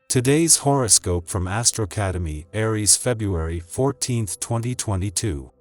Today's horoscope from Astrocademy, Aries, February 14, 2022.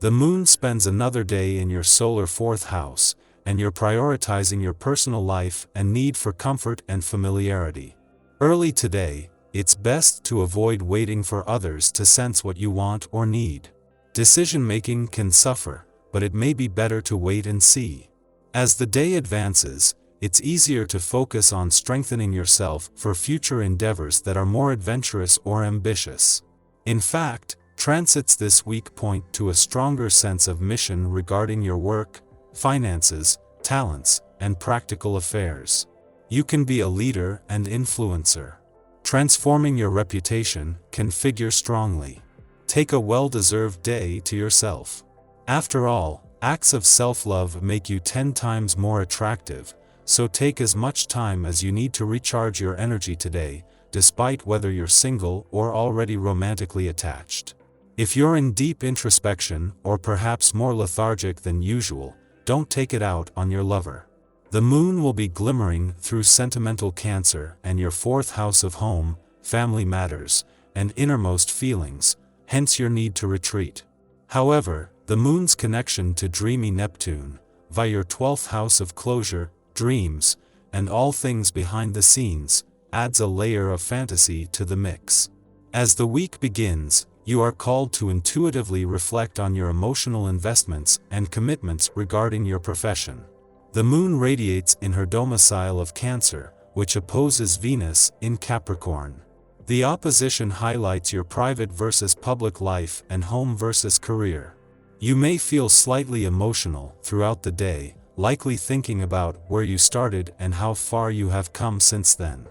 The moon spends another day in your solar fourth house, and you're prioritizing your personal life and need for comfort and familiarity. Early today, it's best to avoid waiting for others to sense what you want or need. Decision-making can suffer, but it may be better to wait and see. As the day advances, it's easier to focus on strengthening yourself for future endeavors that are more adventurous or ambitious. In fact, transits this week point to a stronger sense of mission regarding your work, finances, talents, and practical affairs. You can be a leader and influencer. Transforming your reputation can figure strongly. Take a well-deserved day to yourself. After all, acts of self-love make you 10 times more attractive, so take as much time as you need to recharge your energy today, despite whether you're single or already romantically attached. If you're in deep introspection or perhaps more lethargic than usual, don't take it out on your lover. The moon will be glimmering through sentimental Cancer and your fourth house of home, family matters, and innermost feelings, hence your need to retreat. However, the moon's connection to dreamy Neptune, via your 12th house of closure, dreams, and all things behind the scenes, adds a layer of fantasy to the mix. As the week begins, you are called to intuitively reflect on your emotional investments and commitments regarding your profession. The moon radiates in her domicile of Cancer, which opposes Venus in Capricorn. The opposition highlights your private versus public life and home versus career. You may feel slightly emotional throughout the day, likely thinking about where you started and how far you have come since then.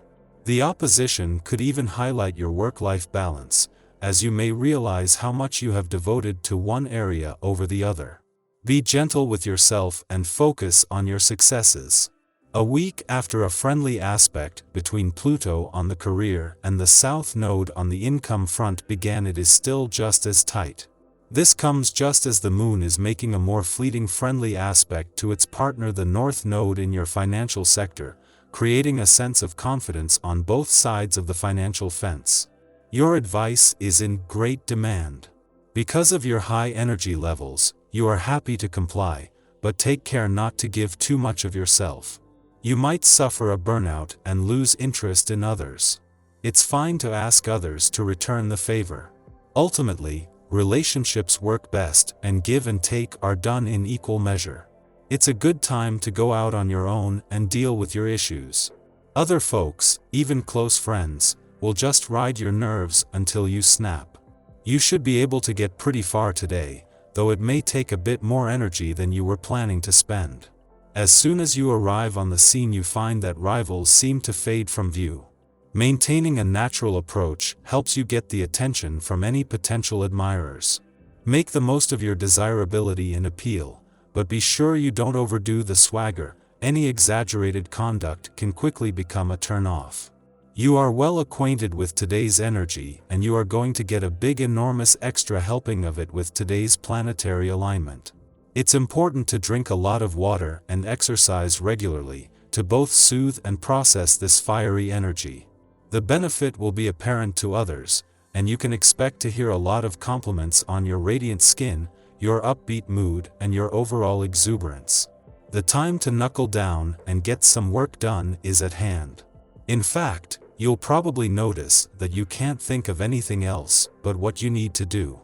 The opposition could even highlight your work-life balance, as you may realize how much you have devoted to one area over the other. Be gentle with yourself and focus on your successes. A week after a friendly aspect between Pluto on the career and the South Node on the income front began, it is still just as tight. This comes just as the moon is making a more fleeting friendly aspect to its partner, the North Node, in your financial sector, creating a sense of confidence on both sides of the financial fence. Your advice is in great demand. Because of your high energy levels, you are happy to comply, but take care not to give too much of yourself. You might suffer a burnout and lose interest in others. It's fine to ask others to return the favor. Ultimately, relationships work best and give and take are done in equal measure. It's a good time to go out on your own and deal with your issues. Other folks, even close friends, will just ride your nerves until you snap. You should be able to get pretty far today, though it may take a bit more energy than you were planning to spend. As soon as you arrive on the scene, you find that rivals seem to fade from view. Maintaining a natural approach helps you get the attention from any potential admirers. Make the most of your desirability and appeal, but be sure you don't overdo the swagger. Any exaggerated conduct can quickly become a turn-off. You are well acquainted with today's energy, and you are going to get a big, enormous extra helping of it with today's planetary alignment. It's important to drink a lot of water and exercise regularly, to both soothe and process this fiery energy. The benefit will be apparent to others, and you can expect to hear a lot of compliments on your radiant skin, your upbeat mood, and your overall exuberance. The time to knuckle down and get some work done is at hand. In fact, you'll probably notice that you can't think of anything else but what you need to do.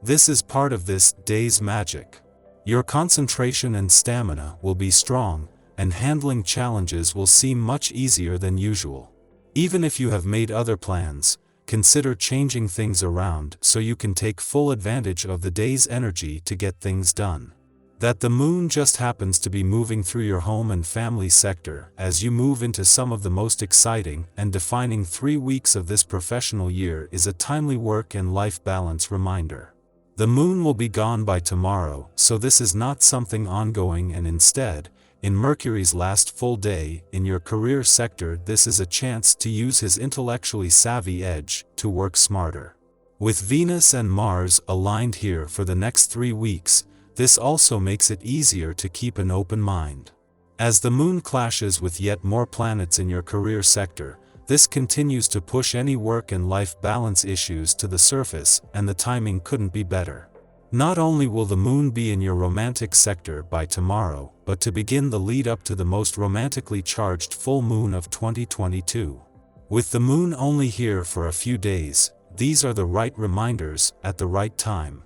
This is part of this day's magic. Your concentration and stamina will be strong, and handling challenges will seem much easier than usual. Even if you have made other plans, consider changing things around so you can take full advantage of the day's energy to get things done. That the moon just happens to be moving through your home and family sector as you move into some of the most exciting and defining 3 weeks of this professional year is a timely work and life balance reminder. The moon will be gone by tomorrow, so this is not something ongoing, and instead, in Mercury's last full day in your career sector, this is a chance to use his intellectually savvy edge to work smarter. With Venus and Mars aligned here for the next 3 weeks, this also makes it easier to keep an open mind. As the moon clashes with yet more planets in your career sector, This continues to push any work and life balance issues to the surface, and the timing couldn't be better. Not only will the moon be in your romantic sector by tomorrow, but to begin the lead up to the most romantically charged full moon of 2022. With the moon only here for a few days, these are the right reminders at the right time.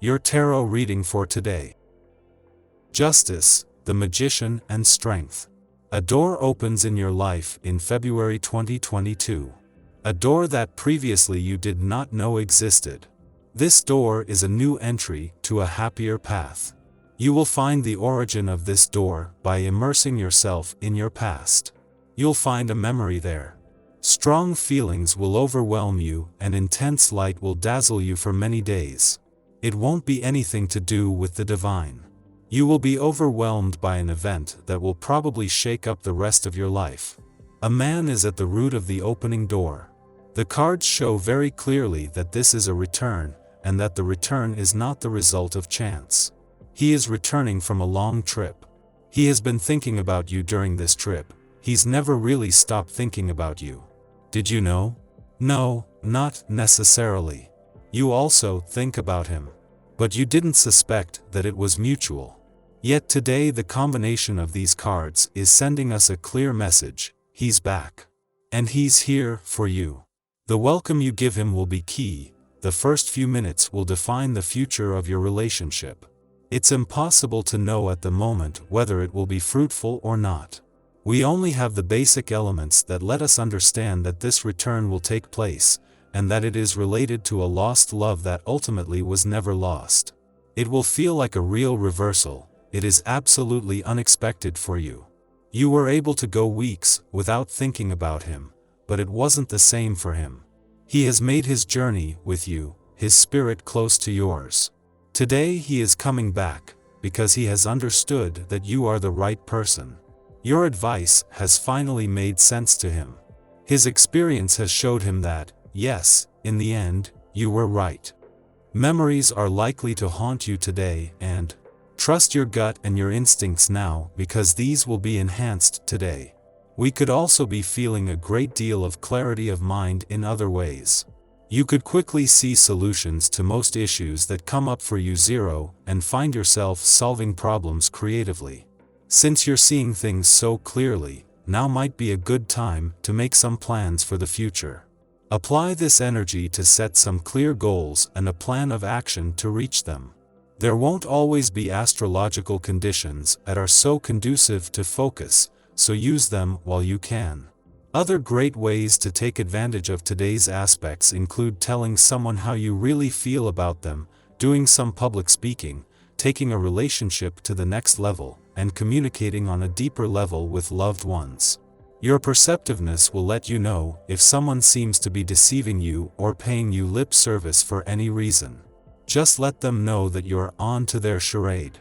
Your tarot reading for today. Justice, the Magician, and Strength. A door opens in your life in February 2022. A door that previously you did not know existed. This door is a new entry to a happier path. You will find the origin of this door by immersing yourself in your past. You'll find a memory there. Strong feelings will overwhelm you, and intense light will dazzle you for many days. It won't be anything to do with the divine. You will be overwhelmed by an event that will probably shake up the rest of your life. A man is at the root of the opening door. The cards show very clearly that this is a return, and that the return is not the result of chance. He is returning from a long trip. He has been thinking about you during this trip. He's never really stopped thinking about you. Did you know? No, not necessarily. You also think about him. But you didn't suspect that it was mutual. Yet today the combination of these cards is sending us a clear message: he's back. And he's here for you. The welcome you give him will be key. The first few minutes will define the future of your relationship. It's impossible to know at the moment whether it will be fruitful or not. We only have the basic elements that let us understand that this return will take place, and that it is related to a lost love that ultimately was never lost. It will feel like a real reversal. It is absolutely unexpected for you. You were able to go weeks without thinking about him, but it wasn't the same for him. He has made his journey with you, his spirit close to yours. Today he is coming back, because he has understood that you are the right person. Your advice has finally made sense to him. His experience has showed him that, yes, in the end, you were right. Memories are likely to haunt you today, and trust your gut and your instincts now, because these will be enhanced today. We could also be feeling a great deal of clarity of mind in other ways. You could quickly see solutions to most issues that come up for you and find yourself solving problems creatively. Since you're seeing things so clearly, now might be a good time to make some plans for the future. Apply this energy to set some clear goals and a plan of action to reach them. There won't always be astrological conditions that are so conducive to focus, so use them while you can. Other great ways to take advantage of today's aspects include telling someone how you really feel about them, doing some public speaking, taking a relationship to the next level, and communicating on a deeper level with loved ones. Your perceptiveness will let you know if someone seems to be deceiving you or paying you lip service for any reason. Just let them know that you're on to their charade.